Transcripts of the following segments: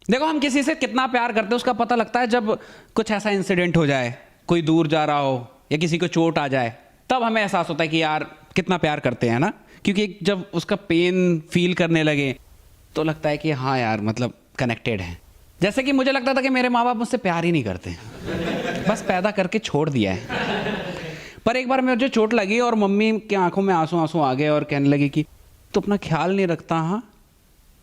देखो, हम किसी से कितना प्यार करते हैं उसका पता लगता है जब कुछ ऐसा इंसिडेंट हो जाए, कोई दूर जा रहा हो या किसी को चोट आ जाए, तब हमें एहसास होता है कि यार कितना प्यार करते हैं ना। क्योंकि जब उसका पेन फील करने लगे तो लगता है कि हाँ यार, मतलब कनेक्टेड है। जैसे कि मुझे लगता था कि मेरे माँ बाप मुझसे प्यार ही नहीं करते, बस पैदा करके छोड़ दिया है। पर एक बार मुझे चोट लगी और मम्मी की आंखों में आंसू आंसू आ गए और कहने लगी कि तू अपना ख्याल नहीं रखता, हाँ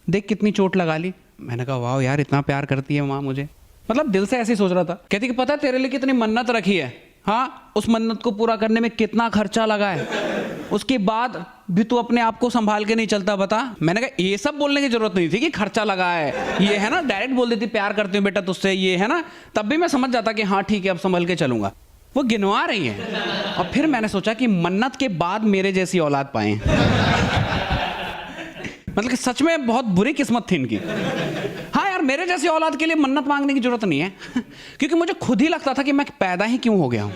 देख कितनी चोट लगा ली। मैंने कहा वाह यार, इतना प्यार करती है माँ मुझे। मतलब दिल से ऐसे ही सोच रहा था। कहती कि पता है तेरे लिए कितनी मन्नत रखी है, हाँ उस मन्नत को पूरा करने में कितना खर्चा लगा है, उसके बाद भी तू अपने आप को संभाल के नहीं चलता, बता। मैंने कहा ये सब बोलने की जरूरत नहीं थी कि खर्चा लगा है, ये है ना, डायरेक्ट बोल देती प्यार करती हूँ बेटा तुझसे, ये है ना, तब भी मैं समझ जाता कि हाँ ठीक है अब संभल के चलूंगा। वो गिनवा रही है। और फिर मैंने सोचा कि मन्नत के बाद मेरे जैसी औलाद पाए। मतलब कि सच में बहुत बुरी किस्मत थी इनकी। हाँ यार, मेरे जैसी औलाद के लिए मन्नत मांगने की जरूरत नहीं है, क्योंकि मुझे खुद ही लगता था कि मैं पैदा ही क्यों हो गया हूं।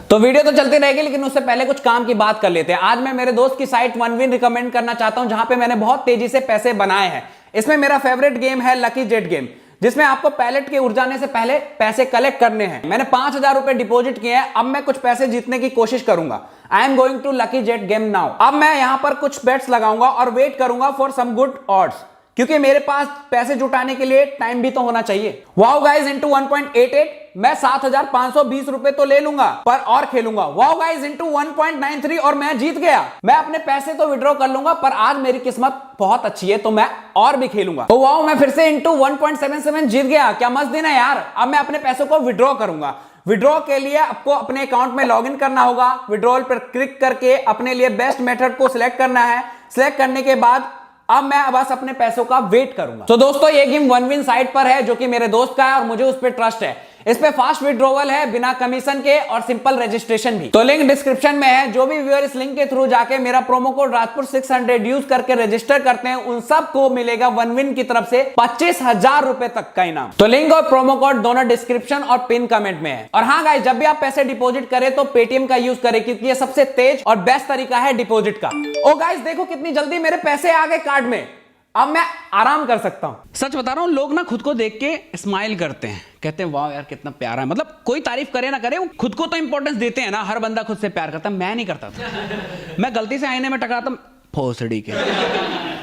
तो वीडियो तो चलती रहेगी, लेकिन उससे पहले कुछ काम की बात कर लेते हैं। आज मैं मेरे दोस्त की साइट OneWin रिकमेंड करना चाहता हूं, जहां पे मैंने बहुत तेजी से पैसे बनाए हैं। इसमें मेरा फेवरेट गेम है लकी जेट गेम, जिसमें आपको पैलेट के उड़ जाने से पहले पैसे कलेक्ट करने हैं। मैंने 5,000 रुपए डिपॉजिट किए हैं। अब मैं कुछ पैसे जीतने की कोशिश करूंगा। I am going to lucky jet game now. अब मैं यहां पर कुछ बेट्स लगाऊंगा और वेट करूंगा फॉर सम गुड ऑड्स, क्योंकि मेरे पास पैसे जुटाने के लिए टाइम भी तो होना चाहिए। वाओ गाइस, इंटू 1.88 मैं 7,520 रुपए तो ले लूंगा, पर और खेलूंगा। वाओ गाइस, इंटू 1.93 और मैं जीत गया। मैं अपने पैसे तो विड्रॉ कर लूंगा, पर आज मेरी किस्मत बहुत अच्छी है तो मैं और भी खेलूंगा। तो वाओ, मैं फिर से इंटू 1.77 जीत गया। क्या मस्त दिन है यार। अब मैं अपने पैसों को विड्रॉ करूंगा। विड्रॉ के लिए आपको अपने अकाउंट में लॉगिन करना होगा। विड्रॉल पर क्लिक करके अपने लिए बेस्ट मेथड को सिलेक्ट करना है। सिलेक्ट करने के बाद अब मैं बस अपने पैसों का वेट करूंगा। तो दोस्तों, ये गेम OneWin साइट पर है, जो कि मेरे दोस्त का है और मुझे उस पर ट्रस्ट है। इस पे फास्ट विड्रॉवल है बिना कमीशन के और सिंपल रजिस्ट्रेशन भी। तो लिंक डिस्क्रिप्शन में है। जो भी व्यूअर इस लिंक के थ्रू जाके मेरा प्रोमो कोड राजपुर 600 यूज करके रजिस्टर करते हैं, उन सबको मिलेगा OneWin की तरफ से 25,000 रुपए तक का इनाम। तो लिंक और प्रोमो कोड दोनों डिस्क्रिप्शन और पिन कमेंट में है। और हाँ गाइस, जब भी आप पैसे डिपॉजिट करें तो पेटीएम का यूज करें, क्योंकि ये सबसे तेज और बेस्ट तरीका है डिपॉजिट का। ओ गाइस, देखो कितनी जल्दी मेरे पैसे आ गए कार्ड में। अब मैं आराम कर सकता हूं। सच बता रहा हूं, लोग ना खुद को देख के स्माइल करते हैं, कहते हैं वाह यार कितना प्यारा है। मतलब कोई तारीफ करे ना करे, वो खुद को तो इंपॉर्टेंस देते हैं ना। हर बंदा खुद से प्यार करता है, मैं नहीं करता था। मैं गलती से आईने में टकराता, भोसड़ी के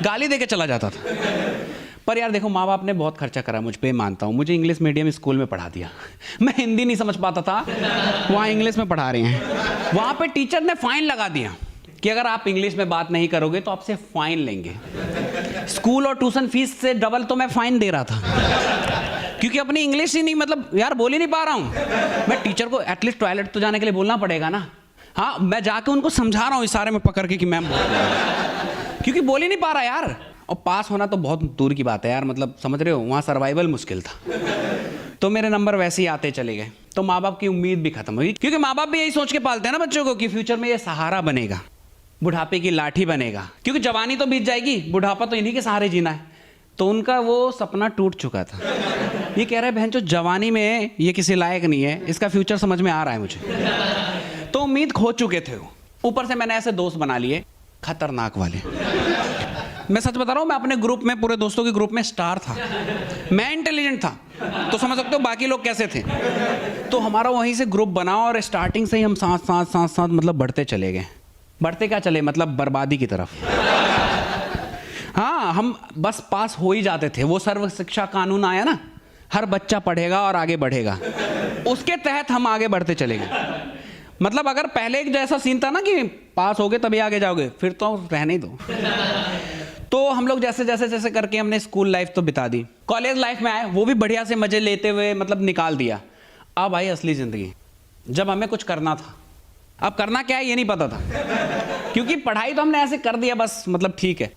गाली देके चला जाता था। पर यार देखो, माँ बाप ने बहुत खर्चा करा मुझ पे, मानता हूँ। मुझे इंग्लिश मीडियम स्कूल में पढ़ा दिया। मैं हिंदी नहीं समझ पाता था, वहाँ इंग्लिश में पढ़ा रहे हैं। वहाँ पे टीचर ने फाइन लगा दिया कि अगर आप इंग्लिश में बात नहीं करोगे तो आपसे फाइन लेंगे। स्कूल और ट्यूशन फीस से डबल तो मैं फाइन दे रहा था, क्योंकि अपनी इंग्लिश ही नहीं, मतलब यार बोल ही नहीं पा रहा हूँ। मैं टीचर को एटलीस्ट टॉयलेट तो जाने के लिए बोलना पड़ेगा ना। हाँ, मैं जाके उनको समझा रहा हूँ इशारे में पकड़ के कि मैम, क्योंकि बोल ही नहीं पा रहा यार। और पास होना तो बहुत दूर की बात है यार, मतलब समझ रहे हो, वहाँ सर्वाइवल मुश्किल था। तो मेरे नंबर वैसे ही आते चले गए। तो माँ बाप की उम्मीद भी खत्म हुई, क्योंकि माँ बाप भी यही सोच के पालते हैं ना बच्चों को कि फ्यूचर में ये सहारा बनेगा, बुढ़ापे की लाठी बनेगा। क्योंकि जवानी तो बीत जाएगी, बुढ़ापा तो इन्हीं के सहारे जीना है। तो उनका वो सपना टूट चुका था। ये कह रहे हैं बहन जो जवानी में ये किसी लायक नहीं है, इसका फ्यूचर समझ में आ रहा है मुझे। तो उम्मीद खो चुके थे वो। ऊपर से मैंने ऐसे दोस्त बना लिए खतरनाक वाले। मैं सच बता रहा हूँ, मैं अपने ग्रुप में, पूरे दोस्तों के ग्रुप में स्टार था। मैं इंटेलिजेंट था, तो समझ सकते हो बाकी लोग कैसे थे। तो हमारा वहीं से ग्रुप बना और स्टार्टिंग से ही हम साथ मतलब बढ़ते चले गए। बढ़ते क्या चले, मतलब बर्बादी की तरफ। हाँ, हम बस पास हो ही जाते थे। वो सर्व शिक्षा कानून आया ना, हर बच्चा पढ़ेगा और आगे बढ़ेगा, उसके तहत हम आगे बढ़ते चले गए। मतलब अगर पहले एक जैसा सीन था ना कि पास हो गए तभी आगे जाओगे, फिर तो रहने ही दो। तो हम लोग जैसे जैसे करके हमने स्कूल लाइफ तो बिता दी। कॉलेज लाइफ में आए, वो भी बढ़िया से मजे लेते हुए मतलब निकाल दिया। अब आई असली जिंदगी, जब हमें कुछ करना था। अब करना क्या है ये नहीं पता था, क्योंकि पढ़ाई तो हमने ऐसे कर दिया बस, मतलब ठीक है।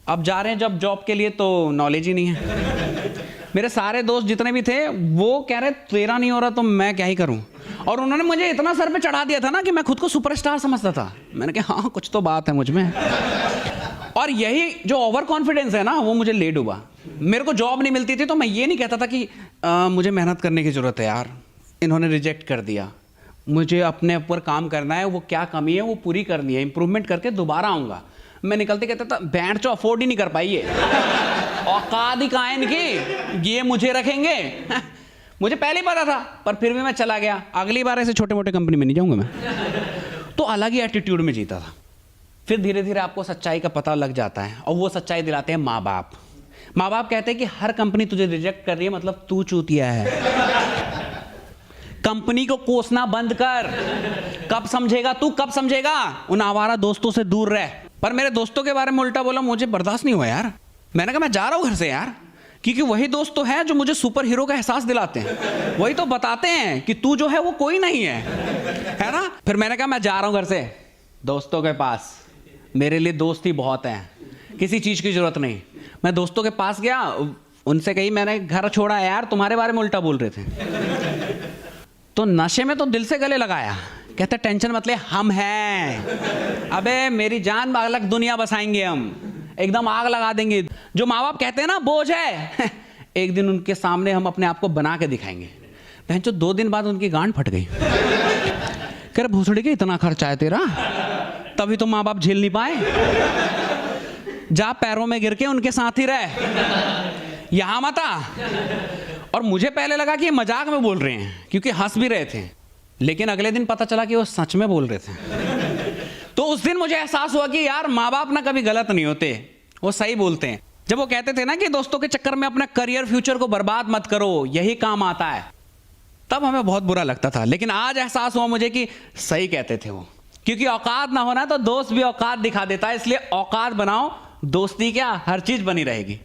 अब जा रहे हैं जब जॉब के लिए, तो नॉलेज ही नहीं है। मेरे सारे दोस्त जितने भी थे वो कह रहे तेरा नहीं हो रहा तो मैं क्या ही करूं। और उन्होंने मुझे इतना सर पे चढ़ा दिया था ना कि मैं खुद को सुपरस्टार समझता था। मैंने कहा हाँ, कुछ तो बात है मुझ में। और यही जो ओवर कॉन्फिडेंस है ना, वो मुझे ले डूबा। मेरे को जॉब नहीं मिलती थी तो मैं ये नहीं कहता था कि मुझे मेहनत करने की जरूरत है यार, इन्होंने रिजेक्ट कर दिया, मुझे अपने ऊपर काम करना है, वो क्या कमी है वो पूरी करनी है, इंप्रूवमेंट करके दोबारा आऊंगा। मैं निकलते कहता था बैंड चो अफोर्ड ही नहीं कर पाई है। औकात ही कहाँ है इनकी, ये मुझे रखेंगे। मुझे पहले ही पता था, पर फिर भी मैं चला गया। अगली बार ऐसे छोटे मोटे कंपनी में नहीं जाऊंगा मैं। तो अलग ही एटीट्यूड में जीता था। फिर धीरे धीरे आपको सच्चाई का पता लग जाता है, और वो सच्चाई दिलाते हैं माँ बाप। माँ बाप कहते हैं कि हर कंपनी तुझे रिजेक्ट कर रही है, मतलब तू चूतिया है। कंपनी को कोसना बंद कर। कब समझेगा तू, कब समझेगा? उन आवारा दोस्तों से दूर रह। पर मेरे दोस्तों के बारे में उल्टा बोला, मुझे बर्दाश्त नहीं हुआ यार। मैंने कहा मैं जा रहा हूं घर से यार, क्योंकि वही दोस्त तो है जो मुझे सुपर हीरो का एहसास दिलाते हैं, वही तो बताते हैं कि तू जो है वो कोई नहीं है ना। फिर मैंने कहा मैं जा रहा हूं घर से दोस्तों के पास, मेरे लिए दोस्त ही बहुत हैं, किसी चीज की जरूरत नहीं। मैं दोस्तों के पास गया, उनसे कही मैंने घर छोड़ा यार, तुम्हारे बारे में उल्टा बोल रहे थे। तो नशे में तो दिल से गले लगाया, कहते टेंशन मत ले, हम हैं। अबे मेरी जान अलग दुनिया बसाएंगे हम, एकदम आग लगा देंगे। जो माँ बाप कहते हैं ना बोझ है, एक दिन उनके सामने हम अपने आप को बना के दिखाएंगे। बहन जो 2 दिन बाद उनकी गांड फट गई। कह रहे भूसड़ी के इतना खर्चा है तेरा, तभी तो माँ बाप झेल नहीं पाए। जा पैरों में गिर के उनके साथ ही रह, यहां मत आ। और मुझे पहले लगा कि ये मजाक में बोल रहे हैं, क्योंकि हंस भी रहे थे, लेकिन अगले दिन पता चला कि वो सच में बोल रहे थे। तो उस दिन मुझे एहसास हुआ कि यार माँ बाप ना कभी गलत नहीं होते, वो सही बोलते हैं। जब वो कहते थे ना कि दोस्तों के चक्कर में अपना करियर फ्यूचर को बर्बाद मत करो, यही काम आता है, तब हमें बहुत बुरा लगता था। लेकिन आज एहसास हुआ मुझे कि सही कहते थे वो, क्योंकि औकात ना होना तो दोस्त भी औकात दिखा देता है। इसलिए औकात बनाओ, दोस्ती क्या हर चीज बनी रहेगी।